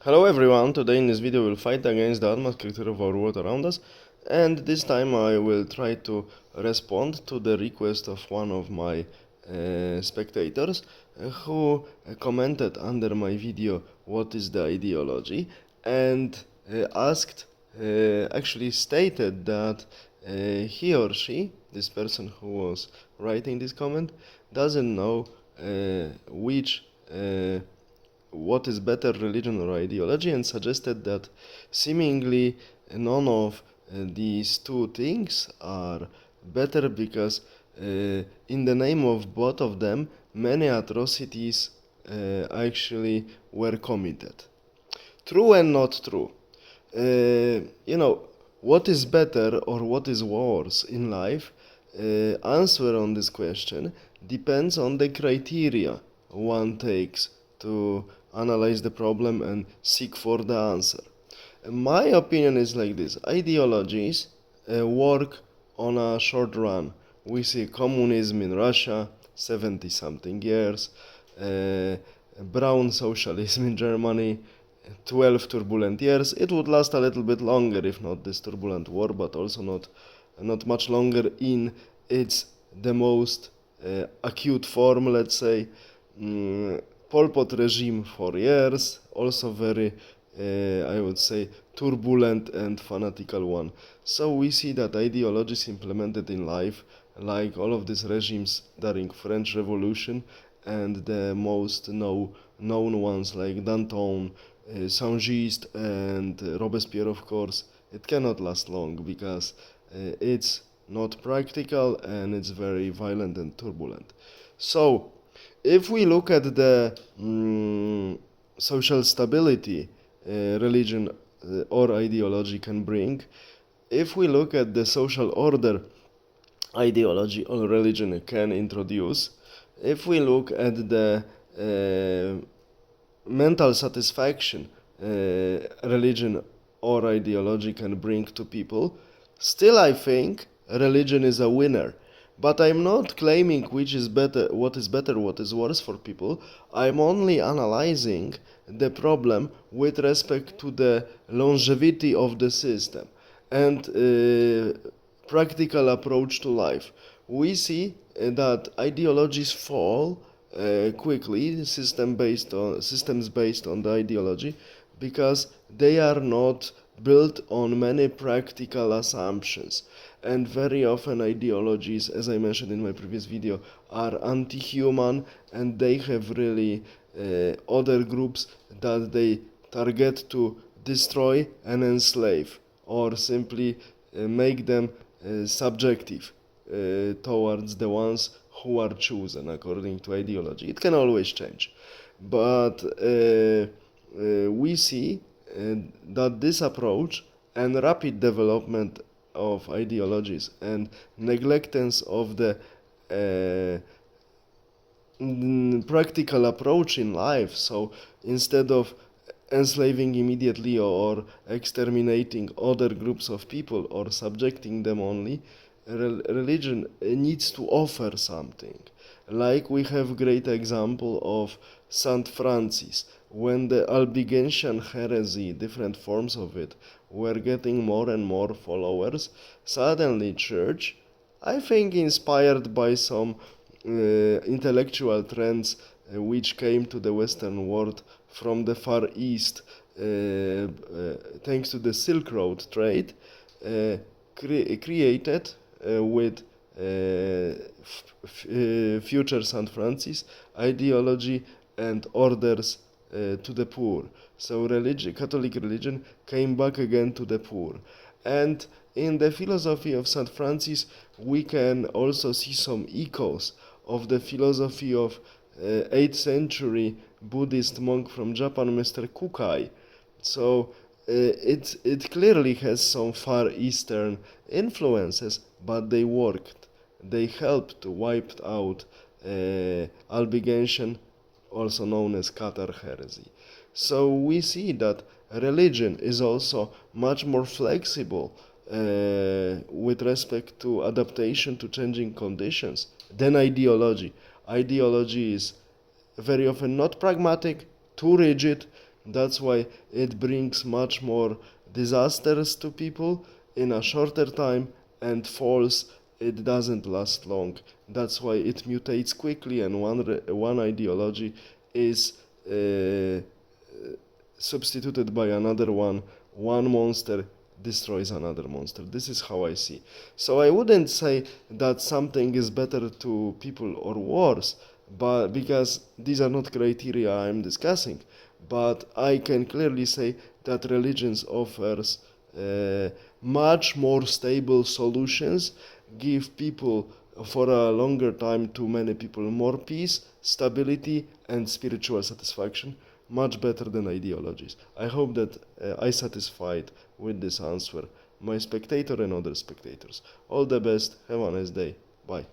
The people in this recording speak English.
Hello everyone, today in this video we'll fight against the advanced character of our world around us, and this time I will try to respond to the request of one of my spectators who commented under my video what is the ideology, and actually stated that he or she, this person who was writing this comment, doesn't know what is better, religion or ideology, and suggested that seemingly none of these two things are better because in the name of both of them many atrocities actually were committed. True and not true. What is better or what is worse in life? Answer on this question depends on the criteria one takes to analyze the problem and seek for the answer. My opinion is like this: ideologies work on a short run. We see communism in Russia, 70 something years, brown socialism in Germany, 12 turbulent years. It would last a little bit longer if not this turbulent war, but also not much longer in its the most acute form, let's say. Pol Pot regime for years, also very, I would say, turbulent and fanatical one. So we see that ideologies implemented in life, like all of these regimes during French Revolution, and the most known ones like Danton, Saint-Just, and Robespierre, of course, it cannot last long because it's not practical and it's very violent and turbulent. So, if we look at the social stability religion or ideology can bring, if we look at the social order ideology or religion can introduce, if we look at the mental satisfaction religion or ideology can bring to people, still I think religion is a winner. But I'm not claiming what is better, what is worse for people. I'm only analyzing the problem with respect to the longevity of the system and practical approach to life. We see that ideologies fall quickly, systems based on the ideology, because they are not built on many practical assumptions. And very often ideologies, as I mentioned in my previous video, are anti-human, and they have really other groups that they target to destroy and enslave, or simply make them subjective towards the ones who are chosen according to ideology. It can always change, but we see that this approach and rapid development of ideologies and neglectance of the practical approach in life, so instead of enslaving immediately or exterminating other groups of people or subjecting them only, religion needs to offer something. Like we have great example of Saint Francis, when the Albigensian heresy, different forms of it, were getting more and more followers, suddenly church, I think inspired by some intellectual trends which came to the Western world from the Far East, thanks to the Silk Road trade, created with future St. Francis ideology and orders to the poor. So Catholic religion came back again to the poor. And in the philosophy of St. Francis, we can also see some echoes of the philosophy of 8th century Buddhist monk from Japan, Mr. Kukai. So it clearly has some Far Eastern influences, but they worked. They helped to wipe out Albigensian, also known as Cathar heresy. So we see that religion is also much more flexible with respect to adaptation to changing conditions than ideology. Ideology is very often not pragmatic, too rigid, That's why it brings much more disasters to people in a shorter time, and false, it doesn't last long. That's why it mutates quickly, and one ideology is substituted by another one. One monster destroys another monster. This is how I see. So I wouldn't say that something is better to people or worse, but because these are not criteria I'm discussing, but I can clearly say that religions offers much more stable solutions, give people for a longer time to many people more peace, stability, and spiritual satisfaction, much better than ideologies. I hope that I satisfied with this answer my spectator and other spectators. All the best. Have a nice day. Bye.